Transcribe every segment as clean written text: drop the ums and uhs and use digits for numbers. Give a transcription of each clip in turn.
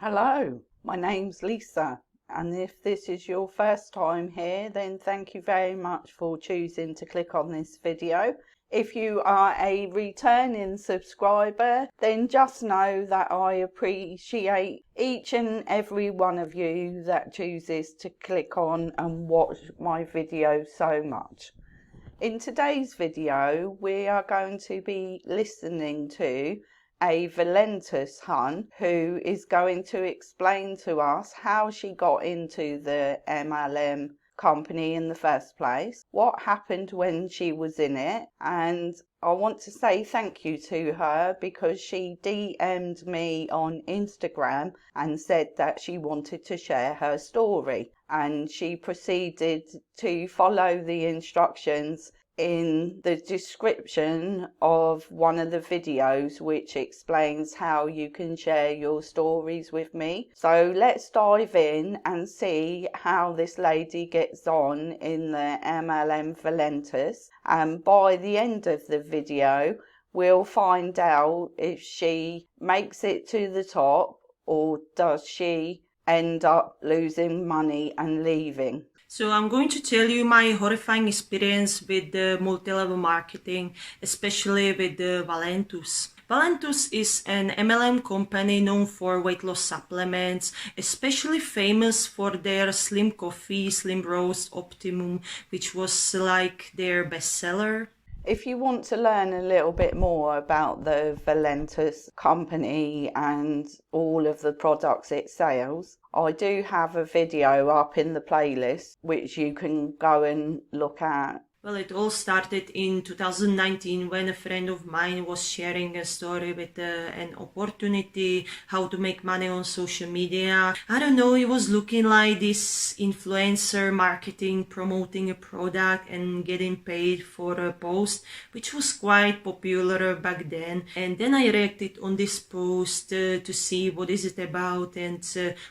Hello, my name's Lisa, and if this is your first time here, then thank you very much for choosing to click on this video. If you are a returning subscriber, then just know that I appreciate each and every one of you that chooses to click on and watch my videos so much. In today's video, we are going to be listening to a Valentus hun who is going to explain to us how she got into the MLM company in the first place, what happened when she was in it, and I want to say thank you to her because she DM'd me on Instagram and said that she wanted to share her story, and she proceeded to follow the instructions in the description of one of the videos which explains how you can share your stories with me. So let's dive in and see how this lady gets on in the MLM Valentus, and by the end of the video we'll find out if she makes it to the top or does she end up losing money and leaving. So I'm going to tell you my horrifying experience with the multi-level marketing, especially with the Valentus. Valentus is an MLM company known for weight loss supplements, especially famous for their Slim Coffee, Slim Roast, Optimum, which was like their bestseller. If you want to learn a little bit more about the Valentus company and all of the products it sells, I do have a video up in the playlist which you can go and look at. Well, it all started in 2019 when a friend of mine was sharing a story with an opportunity, how to make money on social media. I don't know, it was looking like this influencer marketing, promoting a product and getting paid for a post, which was quite popular back then. And then I reacted on this post to see what is it about and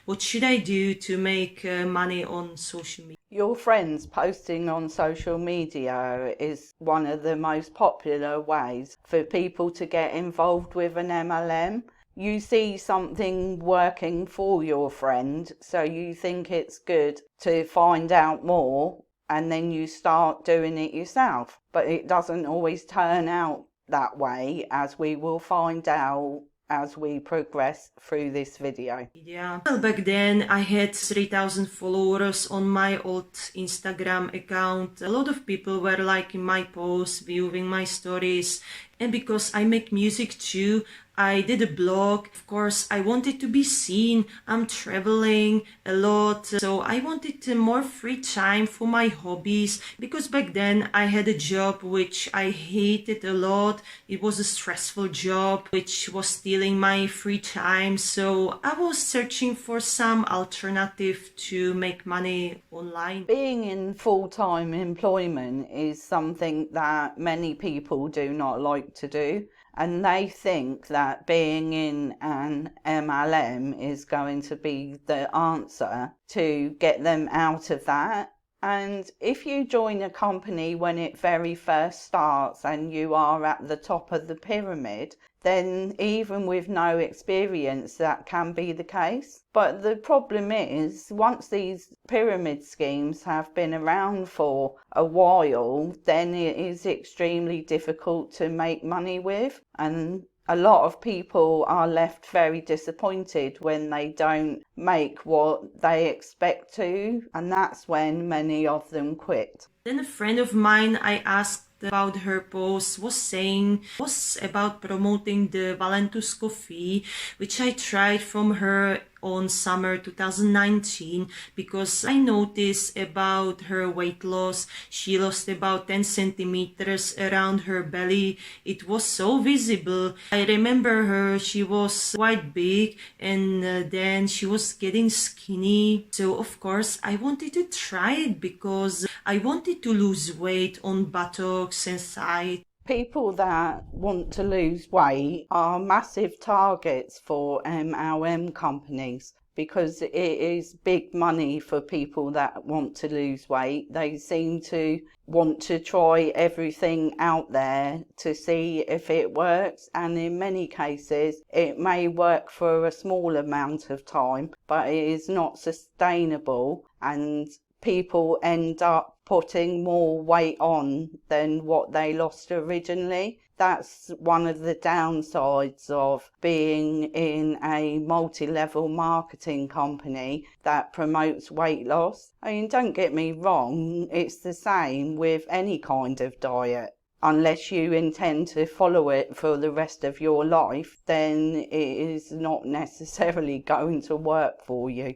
what should I do to make money on social media. Your friends posting on social media is one of the most popular ways for people to get involved with an MLM. You see something working for your friend, so you think it's good to find out more, and then you start doing it yourself. But it doesn't always turn out that way, as we will find out as we progress through this video. Yeah. Well, back then I had 3,000 followers on my old Instagram account. A lot of people were liking my posts, viewing my stories, and because I make music too, I did a blog. Of course, I wanted to be seen. I'm traveling a lot, so I wanted more free time for my hobbies, because back then I had a job which I hated a lot. It was a stressful job which was stealing my free time, so I was searching for some alternative to make money online. Being in full-time employment is something that many people do not like to do, and they think that being in an MLM is going to be the answer to get them out of that. And if you join a company when it very first starts and you are at the top of the pyramid, then even with no experience that can be the case. But the problem is, once these pyramid schemes have been around for a while, then it is extremely difficult to make money with, and a lot of people are left very disappointed when they don't make what they expect to, and that's when many of them quit. Then a friend of mine I asked about her post was about promoting the Valentus coffee, which I tried from her on summer 2019, because I noticed about her weight loss. She lost about 10 centimeters around her belly. It was so visible. I remember her, she was quite big, and then she was getting skinny. So of course I wanted to try it because I wanted to lose weight on buttocks and side. People that want to lose weight are massive targets for MLM companies because it is big money for people that want to lose weight. They seem to want to try everything out there to see if it works, and in many cases it may work for a small amount of time, but it is not sustainable, and people end up putting more weight on than what they lost originally. That's one of the downsides of being in a multi-level marketing company that promotes weight loss. I mean, don't get me wrong, it's the same with any kind of diet. Unless you intend to follow it for the rest of your life, then it is not necessarily going to work for you.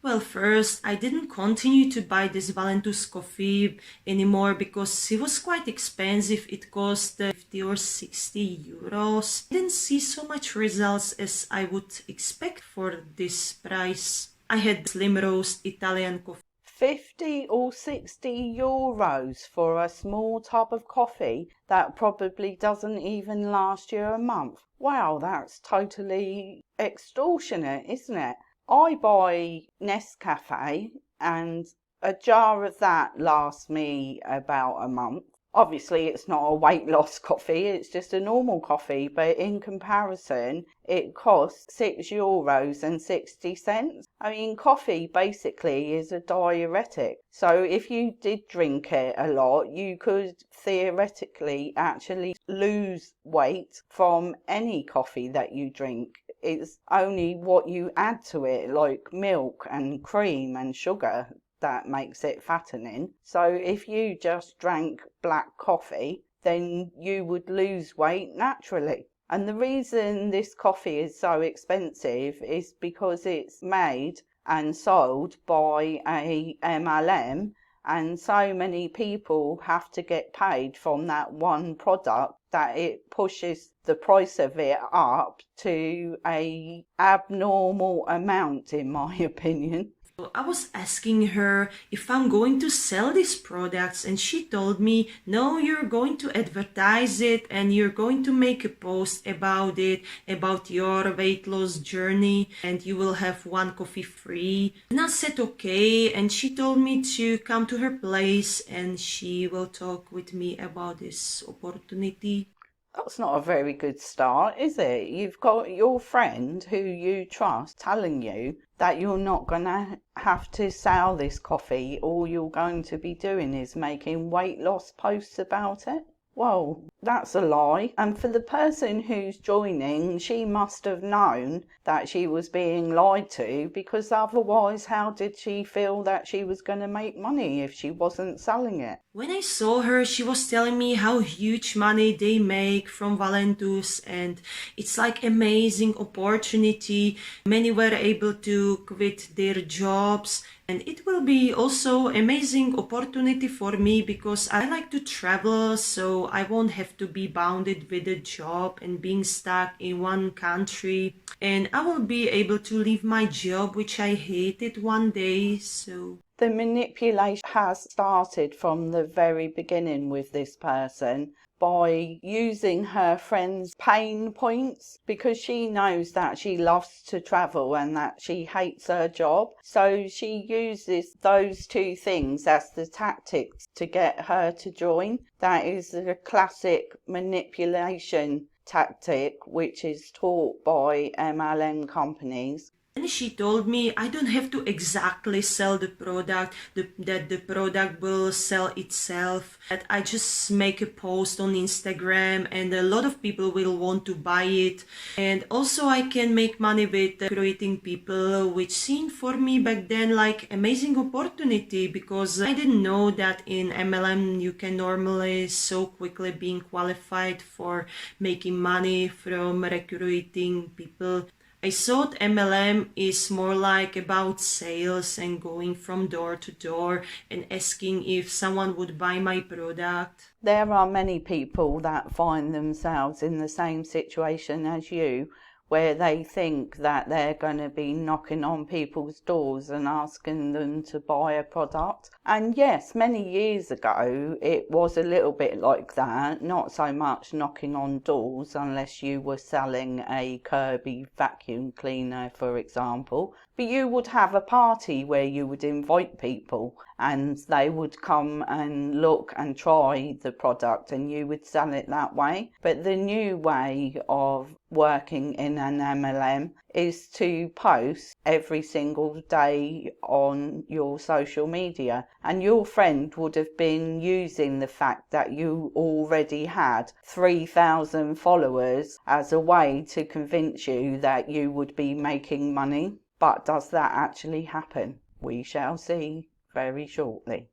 Well, first, I didn't continue to buy this Valentus coffee anymore because it was quite expensive. It cost 50 or 60 euros. I didn't see so much results as I would expect for this price. I had slim roast Italian coffee. 50 or 60 euros for a small tub of coffee that probably doesn't even last you a month. Wow, that's totally extortionate, isn't it? I buy Nescafe and a jar of that lasts me about a month. Obviously, it's not a weight loss coffee, it's just a normal coffee, but in comparison, it costs €6.60. I mean, coffee basically is a diuretic. So if you did drink it a lot, you could theoretically actually lose weight from any coffee that you drink. It's only what you add to it, like milk and cream and sugar, that makes it fattening. So if you just drank black coffee, then you would lose weight naturally. And the reason this coffee is so expensive is because it's made and sold by a MLM, and so many people have to get paid from that one product that it pushes the price of it up to a abnormal amount, in my opinion. I was asking her if I'm going to sell these products, and she told me, no, you're going to advertise it and you're going to make a post about it, about your weight loss journey, and you will have one coffee free. And I said okay, and she told me to come to her place and she will talk with me about this opportunity. That's not a very good start, is it? You've got your friend who you trust telling you that you're not going to have to sell this coffee. All you're going to be doing is making weight loss posts about it. Well, that's a lie. And for the person who's joining, she must have known that she was being lied to, because otherwise how did she feel that she was going to make money if she wasn't selling it? When I saw her, she was telling me how huge money they make from Valentus, and it's like amazing opportunity. Many were able to quit their jobs, and it will be also amazing opportunity for me because I like to travel, so I won't have to be bounded with a job and being stuck in one country, and I will be able to leave my job, which I hated, one day. So the manipulation has started from the very beginning with this person by using her friend's pain points, because she knows that she loves to travel and that she hates her job. So she uses those two things as the tactics to get her to join. That is a classic manipulation tactic which is taught by MLM companies. And she told me I don't have to exactly sell the product, that the product will sell itself, that I just make a post on Instagram and a lot of people will want to buy it. And also I can make money with creating people, which seemed for me back then like amazing opportunity, because I didn't know that in MLM you can normally so quickly being qualified for making money from recruiting people. I thought MLM is more like about sales and going from door to door and asking if someone would buy my product. There are many people that find themselves in the same situation as you, where they think that they're going to be knocking on people's doors and asking them to buy a product. And yes, many years ago it was a little bit like that, not so much knocking on doors unless you were selling a Kirby vacuum cleaner, for example. But you would have a party where you would invite people and they would come and look and try the product and you would sell it that way. But the new way of working in an MLM is to post every single day on your social media, and your friend would have been using the fact that you already had 3,000 followers as a way to convince you that you would be making money. But does that actually happen? We shall see very shortly.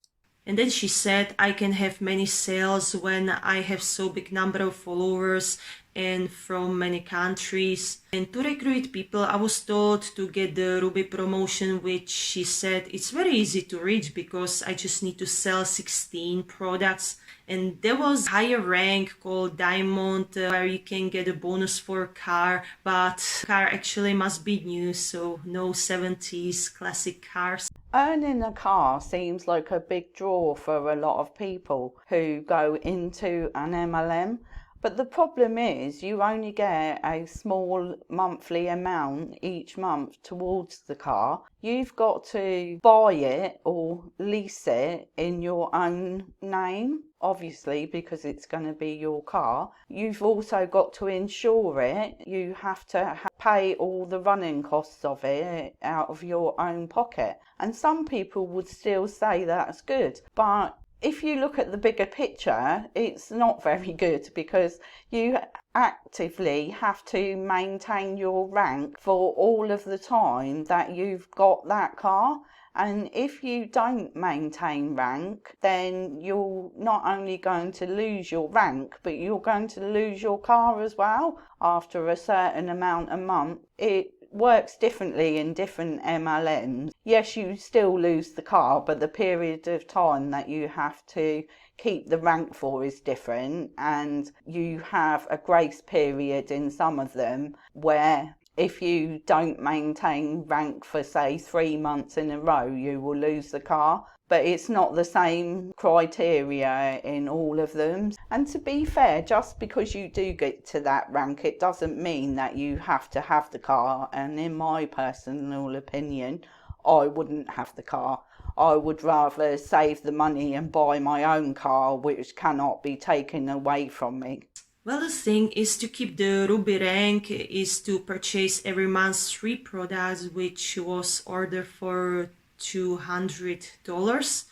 And then she said, I can have many sales when I have so big number of followers and from many countries. And to recruit people, I was told to get the Ruby promotion, which she said it's very easy to reach because I just need to sell 16 products. And there was a higher rank called Diamond where you can get a bonus for a car, but car actually must be new, so no 70s classic cars. Earning a car seems like a big draw for a lot of people who go into an MLM. But the problem is you only get a small monthly amount each month towards the car. You've got to buy it or lease it in your own name, obviously, because it's going to be your car. You've also got to insure it. You have to pay all the running costs of it out of your own pocket. And some people would still say that's good, but if you look at the bigger picture, it's not very good because you actively have to maintain your rank for all of the time that you've got that car. And if you don't maintain rank, then you're not only going to lose your rank, but you're going to lose your car as well after a certain amount of months. It works differently in different MLMs. Yes, you still lose the car, but the period of time that you have to keep the rank for is different, and you have a grace period in some of them where if you don't maintain rank for say 3 months in a row, you will lose the car. But it's not the same criteria in all of them. And to be fair, just because you do get to that rank, it doesn't mean that you have to have the car. And in my personal opinion, I wouldn't have the car. I would rather save the money and buy my own car, which cannot be taken away from me. Well, the thing is to keep the Ruby rank is to purchase every month 3 products, which was ordered for $200.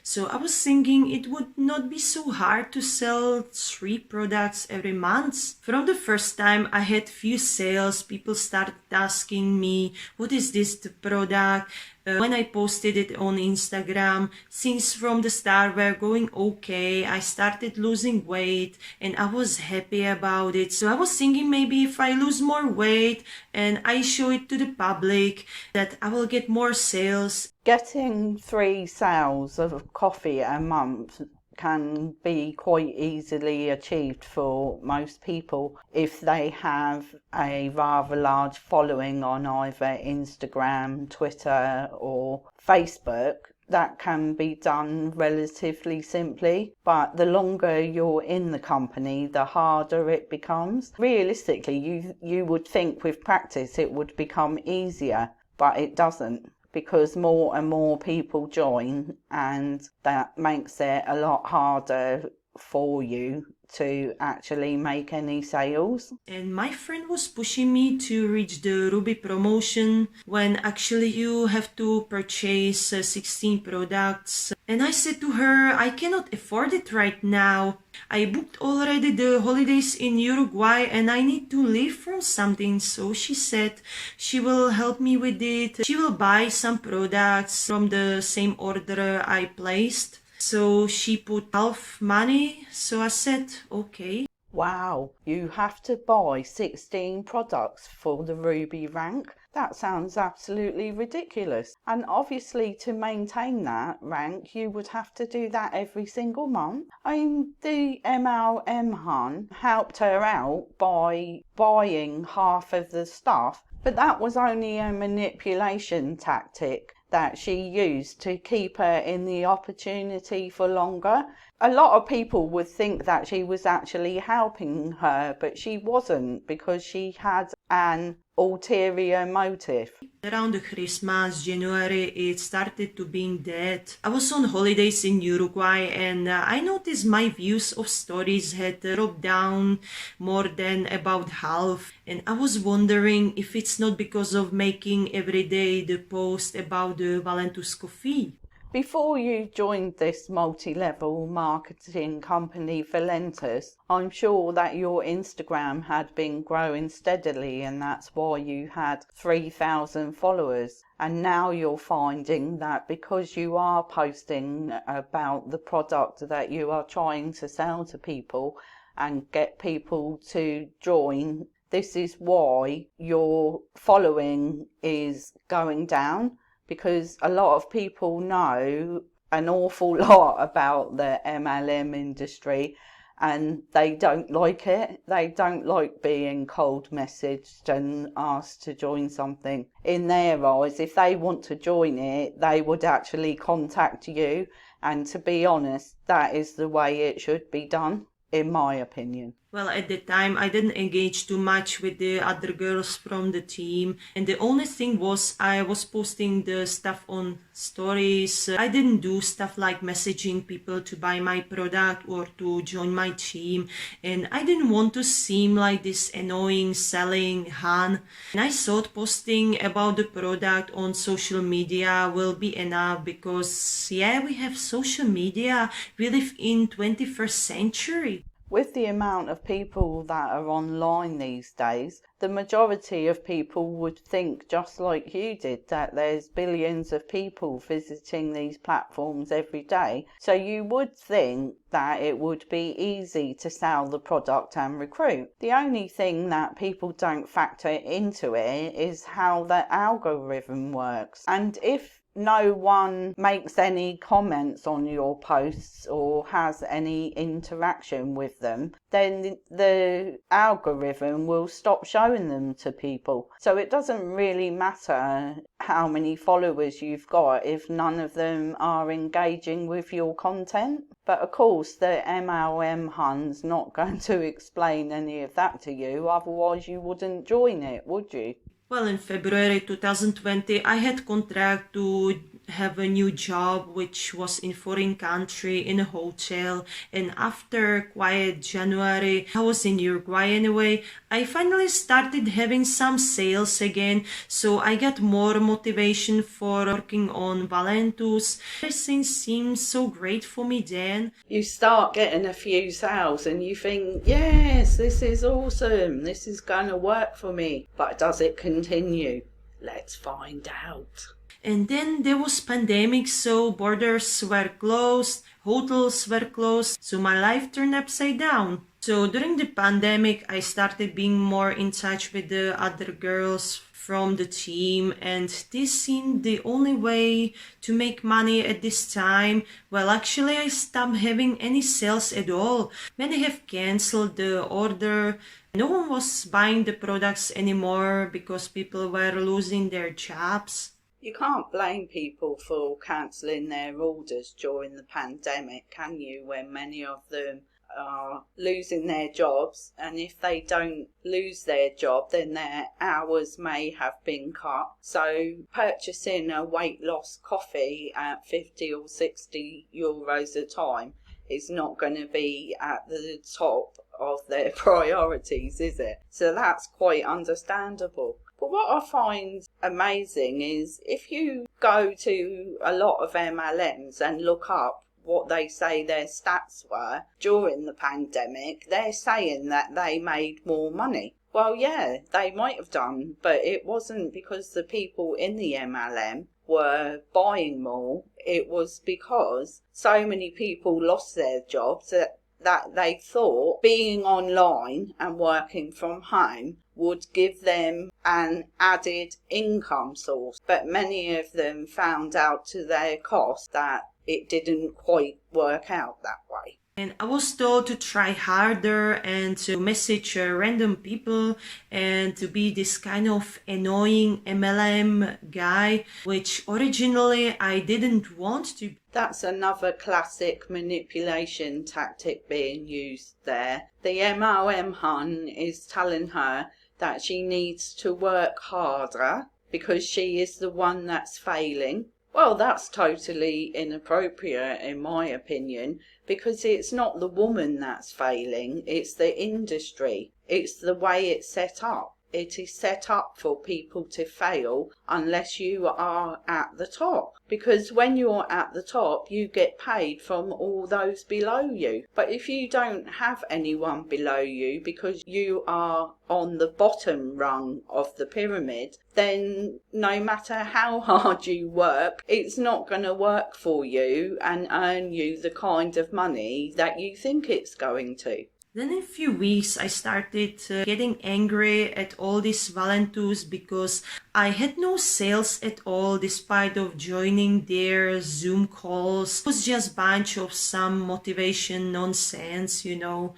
So I was thinking it would not be so hard to sell 3 products every month. From the first time I had few sales, people started asking me, what is this the product? When I posted it on Instagram, things from the start were going okay. I started losing weight and I was happy about it. So I was thinking maybe if I lose more weight and I show it to the public, that I will get more sales. Getting 3 sales of coffee a month can be quite easily achieved for most people if they have a rather large following on either Instagram, Twitter or Facebook. That can be done relatively simply, but the longer you're in the company, the harder it becomes. Realistically, you would think with practice it would become easier, but it doesn't, because more and more people join, and that makes it a lot harder for you to actually make any sales. And my friend was pushing me to reach the Ruby promotion when actually you have to purchase 16 products. And I said to her, I cannot afford it right now. I booked already the holidays in Uruguay and I need to live from something. So she said she will help me with it. She will buy some products from the same order I placed. So she put half money. So I said, okay. Wow, you have to buy 16 products for the Ruby rank? That sounds absolutely ridiculous. And obviously to maintain that rank, you would have to do that every single month. I mean, the MLM hun helped her out by buying half of the stuff, but that was only a manipulation tactic that she used to keep her in the opportunity for longer. A lot of people would think that she was actually helping her, but she wasn't, because she had an ulterior motive. Around the Christmas, January, it started to being dead. I was on holidays in Uruguay and I noticed my views of stories had dropped down more than about half. And I was wondering if it's not because of making every day the post about the Valentus coffee. Before you joined this multi-level marketing company Valentus, I'm sure that your Instagram had been growing steadily, and that's why you had 3,000 followers. And now you're finding that because you are posting about the product that you are trying to sell to people and get people to join, this is why your following is going down. Because a lot of people know an awful lot about the MLM industry and they don't like it. They don't like being cold messaged and asked to join something. In their eyes, if they want to join it, they would actually contact you. And to be honest, that is the way it should be done, in my opinion. Well, at the time, I didn't engage too much with the other girls from the team. And the only thing was I was posting the stuff on stories. I didn't do stuff like messaging people to buy my product or to join my team. And I didn't want to seem like this annoying selling Han. And I thought posting about the product on social media will be enough because, yeah, we have social media. We live in 21st century. With the amount of people that are online these days, the majority of people would think, just like you did, that there's billions of people visiting these platforms every day. So you would think that it would be easy to sell the product and recruit. The only thing that people don't factor into it is how the algorithm works. And if no one makes any comments on your posts or has any interaction with them, then the algorithm will stop showing them to people. So it doesn't really matter how many followers you've got if none of them are engaging with your content. But of course, the MLM hun's not going to explain any of that to you, otherwise you wouldn't join it, would you? Well, in February 2020, I had contract to have a new job, which was in foreign country in a hotel. And after quiet January, I was in Uruguay anyway. I finally started having some sales again, so I got more motivation for working on Valentus. Everything seems so great for me then. You start getting a few sales and you think, yes, this is awesome, this is going to work for me. But does it continue? Let's find out. And then there was pandemic, so borders were closed, hotels were closed, so my life turned upside down. So during the pandemic, I started being more in touch with the other girls from the team, and this seemed the only way to make money at this time. Well, actually, I stopped having any sales at all. Many have cancelled the order. No one was buying the products anymore because people were losing their jobs. You can't blame people for cancelling their orders during the pandemic, can you, when many of them are losing their jobs, and if they don't lose their job then their hours may have been cut. So purchasing a weight loss coffee at 50 or 60 euros a time is not going to be at the top of their priorities, is it? So that's quite understandable. But what I find amazing is if you go to a lot of MLMs and look up what they say their stats were during the pandemic, they're saying that they made more money. Well, yeah, they might have done, but it wasn't because the people in the MLM were buying more. It was because so many people lost their jobs that that they thought being online and working from home would give them an added income source. But many of them found out to their cost that it didn't quite work out that way. And I was told to try harder and to message random people and to be this kind of annoying MLM guy, which originally I didn't want to. That's another classic manipulation tactic being used there. The MLM hun is telling her that she needs to work harder because she is the one that's failing. Well, that's totally inappropriate in my opinion, because it's not the woman that's failing, it's the industry. It's the way it's set up. It is set up for people to fail unless you are at the top. Because when you're at the top, you get paid from all those below you. But if you don't have anyone below you because you are on the bottom rung of the pyramid, then no matter how hard you work, it's not going to work for you and earn you the kind of money that you think it's going to. Then in a few weeks I started getting angry at all these Valentus because I had no sales at all despite of joining their Zoom calls. It was just a bunch of some motivation nonsense, you know.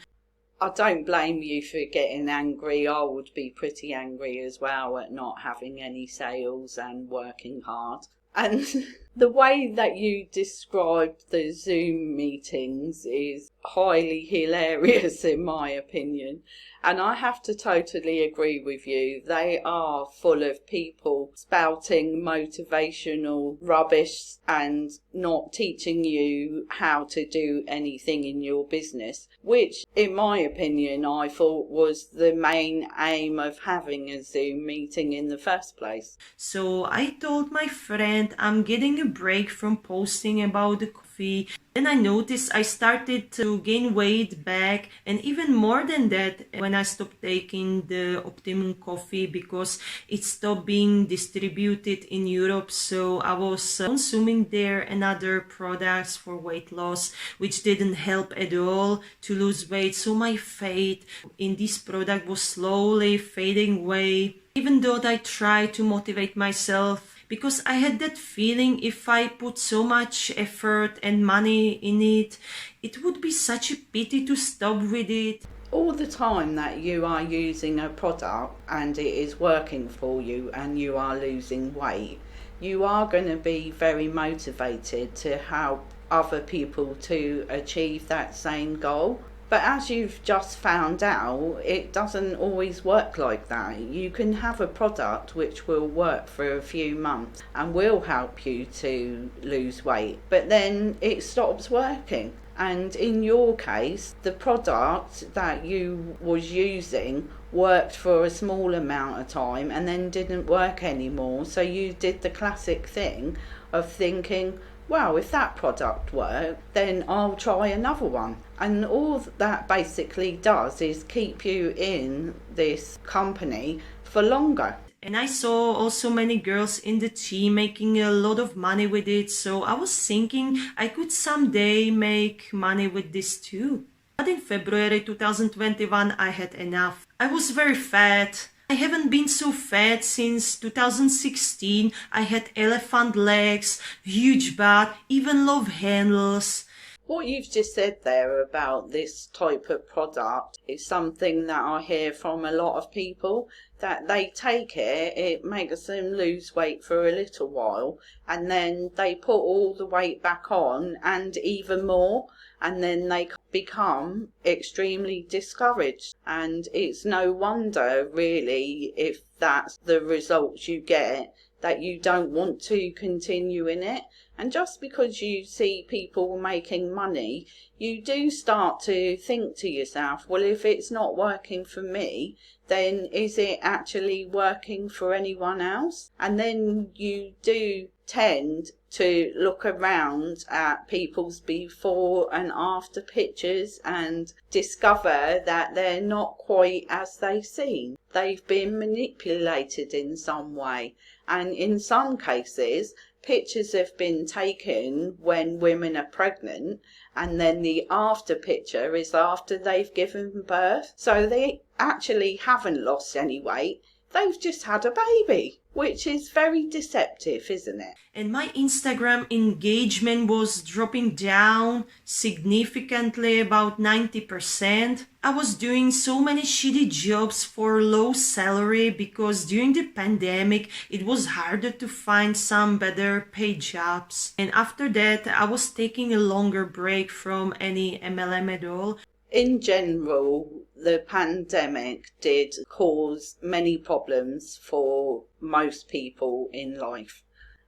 I don't blame you for getting angry. I would be pretty angry as well at not having any sales and working hard. And the way that you described the Zoom meetings is highly hilarious in my opinion. And I have to totally agree with you. They are full of people spouting motivational rubbish and not teaching you how to do anything in your business, which in my opinion I thought was the main aim of having a Zoom meeting in the first place. So I told my friend I'm getting a break from posting about the coffee. Then I noticed I started to gain weight back, and even more than that when I stopped taking the Antimlm coffee because it stopped being distributed in Europe. So I was consuming there and other products for weight loss, which didn't help at all to lose weight. So my faith in this product was slowly fading away, even though I tried to motivate myself. Because I had that feeling if I put so much effort and money in it, it would be such a pity to stop with it. All the time that you are using a product and it is working for you and you are losing weight, you are going to be very motivated to help other people to achieve that same goal. But as you've just found out, it doesn't always work like that. You can have a product which will work for a few months and will help you to lose weight, but then it stops working. And in your case, the product that you was using worked for a small amount of time and then didn't work anymore. So you did the classic thing of thinking, well, if that product worked, then I'll try another one. And all that basically does is keep you in this company for longer. And I saw also many girls in the team making a lot of money with it. So I was thinking I could someday make money with this too. But in February 2021, I had enough. I was very fat. I haven't been so fat since 2016. I had elephant legs, huge butt, even love handles. What you've just said there about this type of product is something that I hear from a lot of people, that they take it, it makes them lose weight for a little while, and then they put all the weight back on and even more, and then they become extremely discouraged. And it's no wonder really, if that's the results you get, that you don't want to continue in it. And just because you see people making money, you do start to think to yourself, well, if it's not working for me, then is it actually working for anyone else? And then you do tend to look around at people's before and after pictures and discover that they're not quite as they seem. They've been manipulated in some way, and in some cases pictures have been taken when women are pregnant, and then the after picture is after they've given birth. So they actually haven't lost any weight. They've just had a baby, which is very deceptive, isn't it? And my Instagram engagement was dropping down significantly, about 90%. I was doing so many shitty jobs for low salary because during the pandemic it was harder to find some better paid jobs. And after that I was taking a longer break from any MLM at all. In general, the pandemic did cause many problems for most people in life,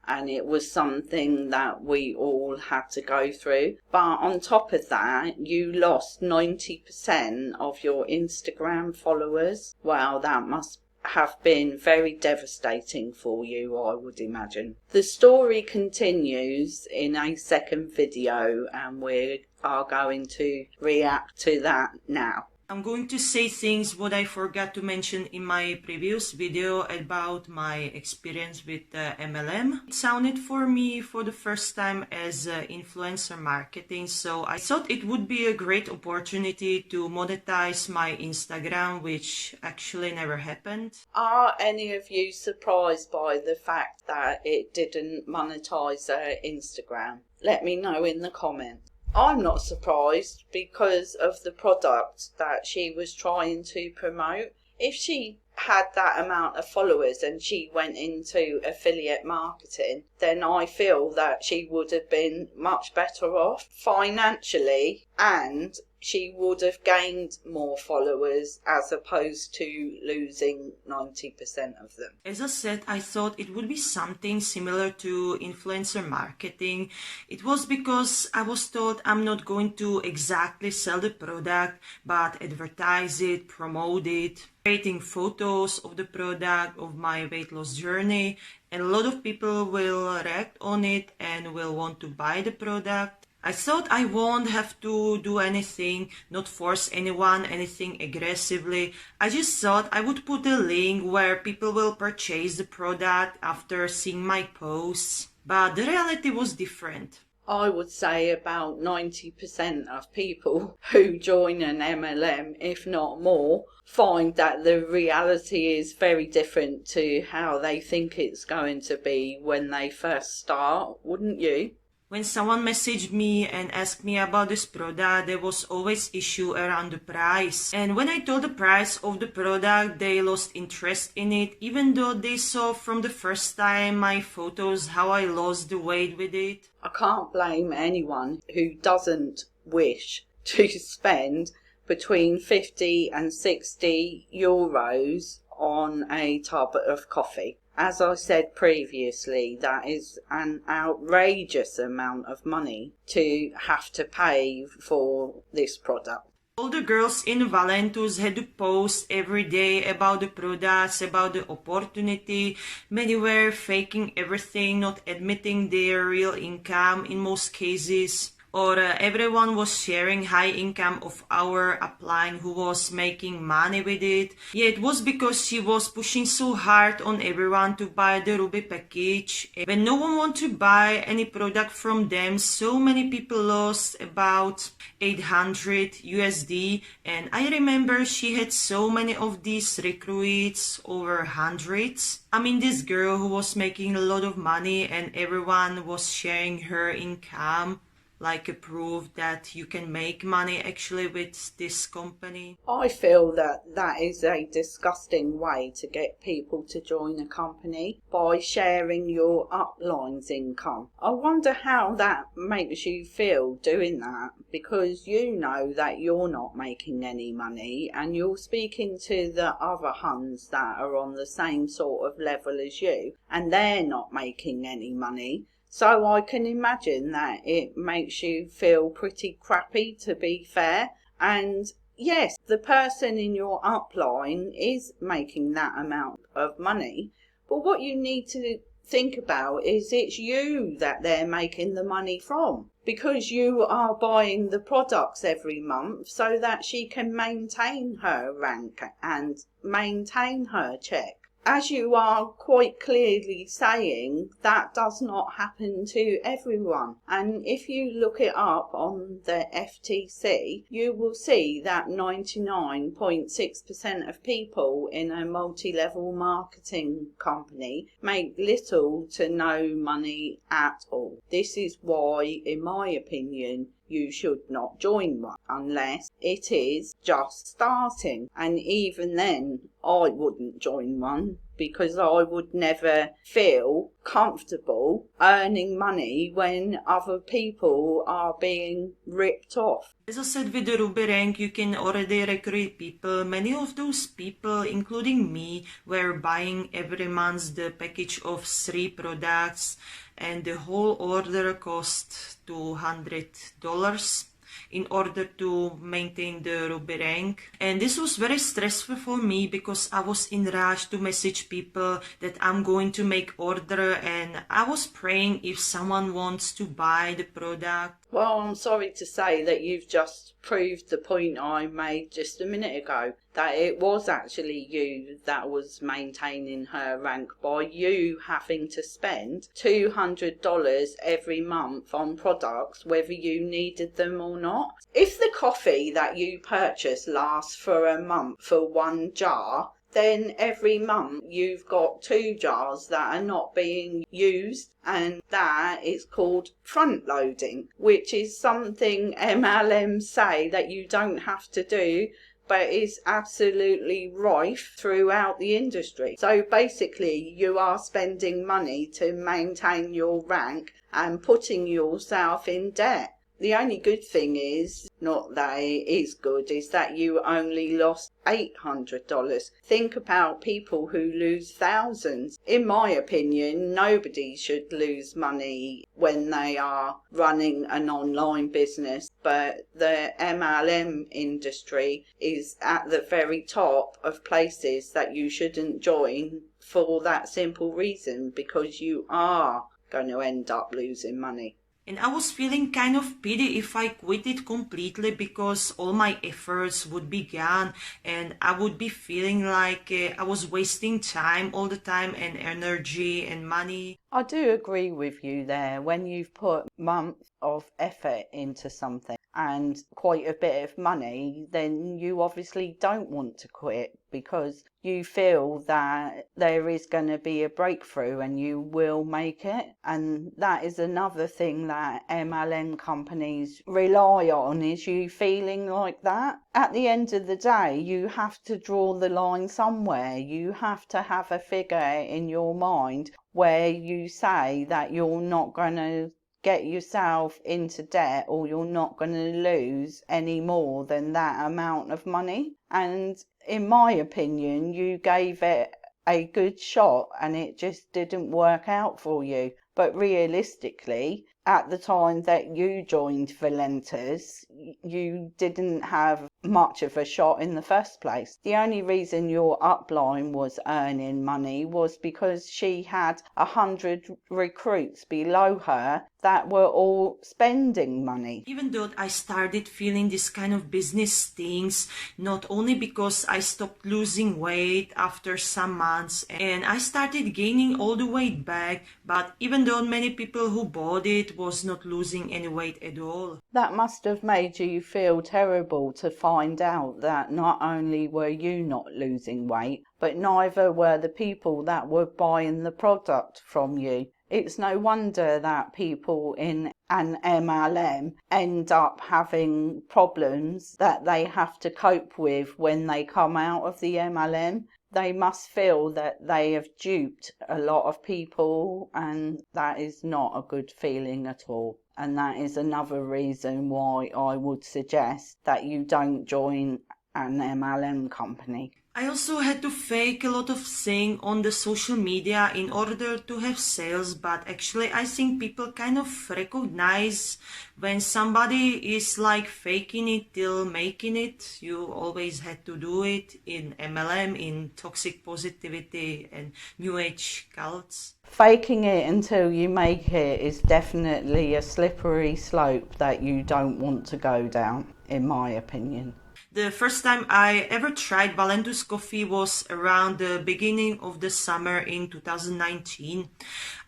and it was something that we all had to go through. But on top of that, you lost 90% of your Instagram followers. Wow, that must have been very devastating for you, I would imagine. The story continues in a second video, and we are going to react to that now. I'm going to say things what I forgot to mention in my previous video about my experience with MLM. It sounded for me for the first time as influencer marketing, so I thought it would be a great opportunity to monetize my Instagram, which actually never happened. Are any of you surprised by the fact that it didn't monetize Instagram? Let me know in the comments. I'm not surprised because of the product that she was trying to promote. If she had that amount of followers and she went into affiliate marketing, then I feel that she would have been much better off financially, and she would have gained more followers as opposed to losing 90% of them. As I said, I thought it would be something similar to influencer marketing. It was because I was told I'm not going to exactly sell the product, but advertise it, promote it, creating photos of the product, of my weight loss journey, and a lot of people will react on it and will want to buy the product. I thought I won't have to do anything, not force anyone, anything aggressively. I just thought I would put a link where people will purchase the product after seeing my posts. But the reality was different. I would say about 90% of people who join an MLM, if not more, find that the reality is very different to how they think it's going to be when they first start, wouldn't you? When someone messaged me and asked me about this product, there was always issue around the price. And when I told the price of the product, they lost interest in it, even though they saw from the first time my photos how I lost the weight with it. I can't blame anyone who doesn't wish to spend between 50 and 60 euros on a tub of coffee. As I said previously, that is an outrageous amount of money to have to pay for this product. All the girls in Valentus had to post every day about the products, about the opportunity. Many were faking everything, not admitting their real income in most cases. Or everyone was sharing high income of our upline who was making money with it. Yeah, it was because she was pushing so hard on everyone to buy the Ruby package. When no one wanted to buy any product from them, so many people lost about 800 USD. And I remember she had so many of these recruits, over hundreds. I mean, this girl who was making a lot of money and everyone was sharing her income, like a proof that you can make money actually with this company. I feel that that is a disgusting way to get people to join a company, by sharing your upline's income. I wonder how that makes you feel doing that, because you know that you're not making any money and you're speaking to the other Huns that are on the same sort of level as you and they're not making any money. So I can imagine that it makes you feel pretty crappy, to be fair. And yes, the person in your upline is making that amount of money. But what you need to think about is it's you that they're making the money from, because you are buying the products every month so that she can maintain her rank and maintain her check. as you are quite clearly saying, that does not happen to everyone. And if you look it up on the FTC, you will see that 99.6% of people in a multi-level marketing company make little to no money at all. This is why, in my opinion, you should not join one unless it is just starting. And even then, I wouldn't join one because I would never feel comfortable earning money when other people are being ripped off. As I said, with the Ruby rank, you can already recruit people. Many of those people, including me, were buying every month the package of 3 products, and the whole order cost $200 in order to maintain the Ruby rank. And this was very stressful for me because I was in rush to message people that I'm going to make order, and I was praying if someone wants to buy the product. Well, I'm sorry to say that you've just proved the point I made just a minute ago, that it was actually you that was maintaining her rank by you having to spend $200 every month on products, whether you needed them or not. If the coffee that you purchase lasts for a month for one jar, then every month you've got 2 jars that are not being used, and that is called front loading, which is something MLMs say that you don't have to do, but is absolutely rife throughout the industry. So basically you are spending money to maintain your rank and putting yourself in debt. The only good thing is, not that it is good, is that you only lost $800. Think about people who lose thousands. In my opinion, nobody should lose money when they are running an online business, but the MLM industry is at the very top of places that you shouldn't join for that simple reason, because you are going to end up losing money. And I was feeling kind of pity if I quit it completely, because all my efforts would be gone and I would be feeling like I was wasting time all the time, and energy and money. I do agree with you there. When you've put months of effort into something and quite a bit of money, then you obviously don't want to quit because you feel that there is going to be a breakthrough and you will make it. And that is another thing that MLM companies rely on, is you feeling like that. At the end of the day, you have to draw the line somewhere. You have to have a figure in your mind where you say that you're not going to get yourself into debt, or you're not going to lose any more than that amount of money. And in my opinion, you gave it a good shot and it just didn't work out for you. But realistically, at the time that you joined Valentus, you didn't have much of a shot in the first place. The only reason your upline was earning money was because she had 100 recruits below her that were all spending money. Even though I started feeling this kind of business things, not only because I stopped losing weight after some months and I started gaining all the weight back, but even though many people who bought it was not losing any weight at all. That must have made you feel terrible to find out that not only were you not losing weight, but neither were the people that were buying the product from you. It's no wonder that people in an MLM end up having problems that they have to cope with when they come out of the MLM. They must feel that they have duped a lot of people, and that is not a good feeling at all. And that is another reason why I would suggest that you don't join an MLM company. I also had to fake a lot of things on the social media in order to have sales, but actually I think people kind of recognize when somebody is like faking it till making it. You always had to do it in MLM, in toxic positivity and New Age cults. Faking it until you make it is definitely a slippery slope that you don't want to go down, in my opinion. The first time I ever tried Valentus coffee was around the beginning of the summer in 2019.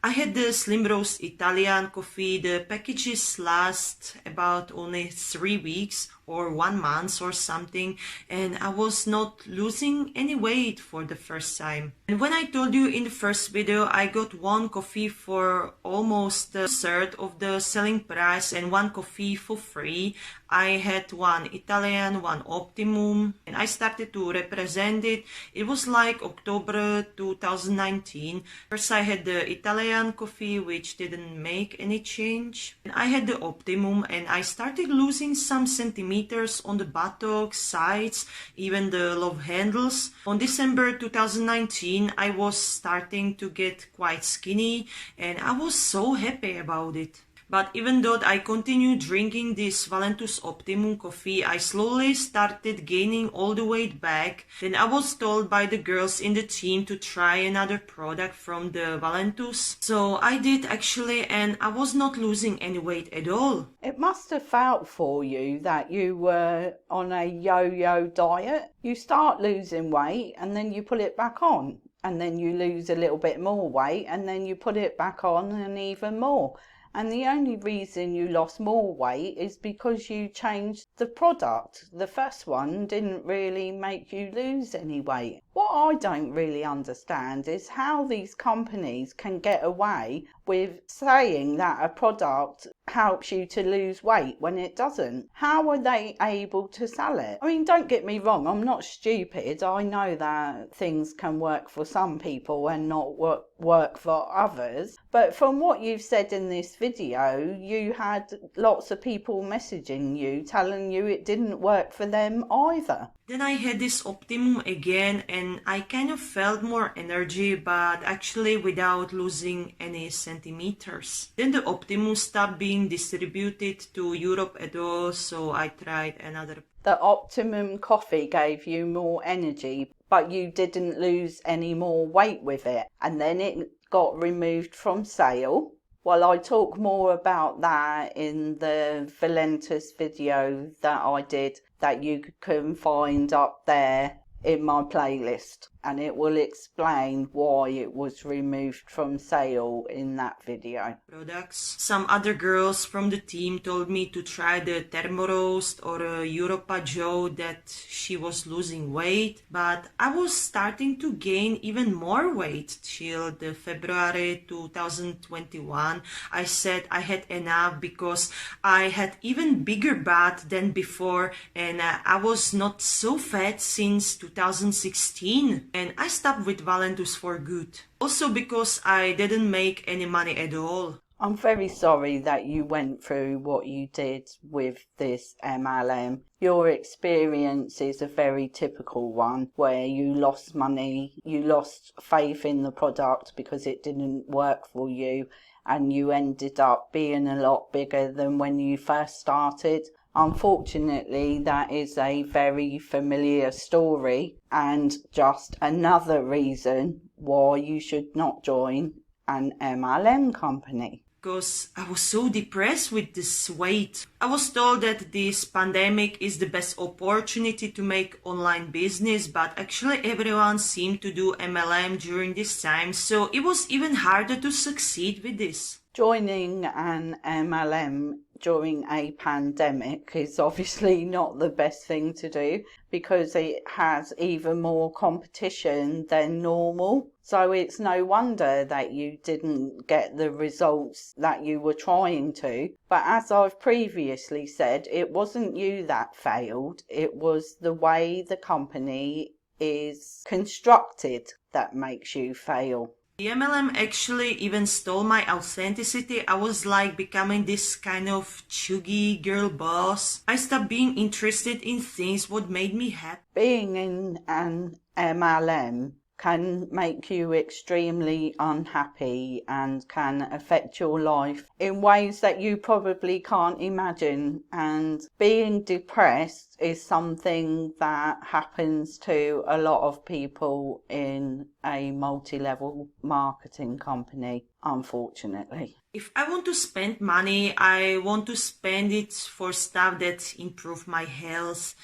I had the slim roast Italian coffee. The packages last about only 3 weeks or 1 month or something, and I was not losing any weight for the first time. And when I told you in the first video, I got one coffee for almost a third of the selling price and one coffee for free. I had one Italian, one Optimum, and I started to represent it. It was like October 2019. First I had the Italian coffee, which didn't make any change. And I had the Optimum, and I started losing some centimeters on the buttocks, sides, even the love handles. On December 2019, I was starting to get quite skinny, and I was so happy about it. But even though I continued drinking this Valentus Optimum coffee, I slowly started gaining all the weight back. Then I was told by the girls in the team to try another product from the Valentus. So I did actually, and I was not losing any weight at all. It must have felt for you that you were on a yo-yo diet. You start losing weight and then you put it back on, and then you lose a little bit more weight and then you put it back on and even more. And the only reason you lost more weight is because you changed the product. The first one didn't really make you lose any weight. What I don't really understand is how these companies can get away with saying that a product helps you to lose weight when it doesn't. How are they able to sell it? I mean, don't get me wrong, I'm not stupid. I know that things can work for some people and not work for others. But from what you've said in this video, you had lots of people messaging you, telling you it didn't work for them either. Then I had this Optimum again, and I kind of felt more energy, but actually without losing any centimeters. Then the Optimum stopped being distributed to Europe at all, so I tried another. The Optimum coffee gave you more energy, but you didn't lose any more weight with it, and then it got removed from sale. Well, I talk more about that in the Valentus video that I did, that you can find up there in my playlist, and it will explain why it was removed from sale in that video. Products. Some other girls from the team told me to try the Thermo Roast or Europa Joe, that she was losing weight, but I was starting to gain even more weight till the February 2021. I said I had enough because I had even bigger butt than before, and I was not so fat since 2016, and I stopped with Valentus for good. Also because I didn't make any money at all. I'm very sorry that you went through what you did with this MLM. Your experience is a very typical one where you lost money, you lost faith in the product because it didn't work for you, and you ended up being a lot bigger than when you first started. Unfortunately, that is a very familiar story, and just another reason why you should not join an MLM company. Because I was so depressed with this weight. I was told that this pandemic is the best opportunity to make online business, but actually everyone seemed to do MLM during this time, so it was even harder to succeed with this. Joining an MLM during a pandemic is obviously not the best thing to do because it has even more competition than normal. So it's no wonder that you didn't get the results that you were trying to. But as I've previously said, it wasn't you that failed. It was the way the company is constructed that makes you fail. The MLM actually even stole my authenticity. I was like becoming this kind of chuggy girl boss. I stopped being interested in things what made me happy. Being in an MLM can make you extremely unhappy and can affect your life in ways that you probably can't imagine. And being depressed is something that happens to a lot of people in a multi-level marketing company, unfortunately. If I want to spend money, I want to spend it for stuff that improve my health.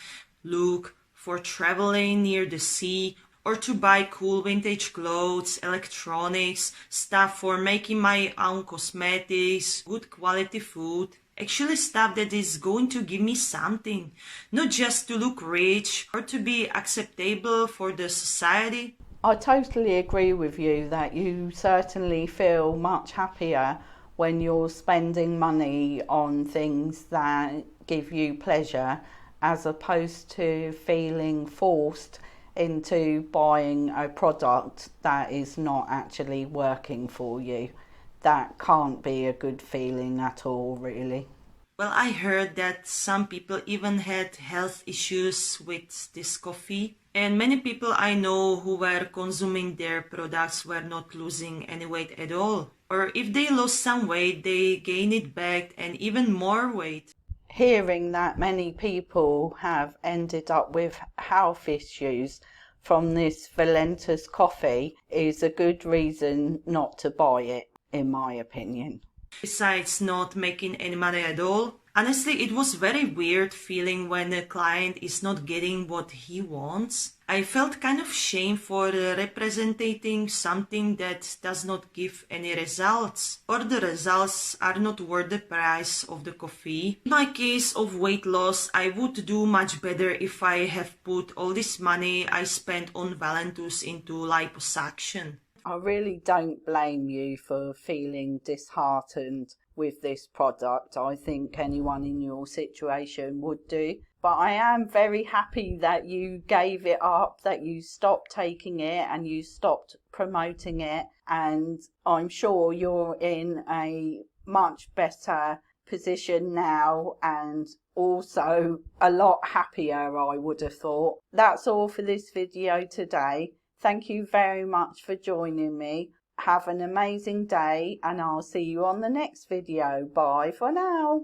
look for traveling near the sea, or to buy cool vintage clothes, electronics, stuff for making my own cosmetics, good quality food. Actually stuff that is going to give me something, not just to look rich or to be acceptable for the society. I totally agree with you that you certainly feel much happier when you're spending money on things that give you pleasure as opposed to feeling forced into buying a product that is not actually working for you. That can't be a good feeling at all, really. Well, I heard that some people even had health issues with this coffee, and many people I know who were consuming their products were not losing any weight at all. Or if they lost some weight, they gained it back and even more weight. Hearing that many people have ended up with health issues from this Valentus coffee is a good reason not to buy it, in my opinion. Besides not making any money at all, honestly, it was very weird feeling when a client is not getting what he wants. I felt kind of shame for representing something that does not give any results, or the results are not worth the price of the coffee. In my case of weight loss, I would do much better if I have put all this money I spent on Valentus into liposuction. I really don't blame you for feeling disheartened with this product. I think anyone in your situation would do. But I am very happy that you gave it up, that you stopped taking it and you stopped promoting it. And I'm sure you're in a much better position now and also a lot happier, I would have thought. That's all for this video today. Thank you very much for joining me. Have an amazing day and I'll see you on the next video. Bye for now.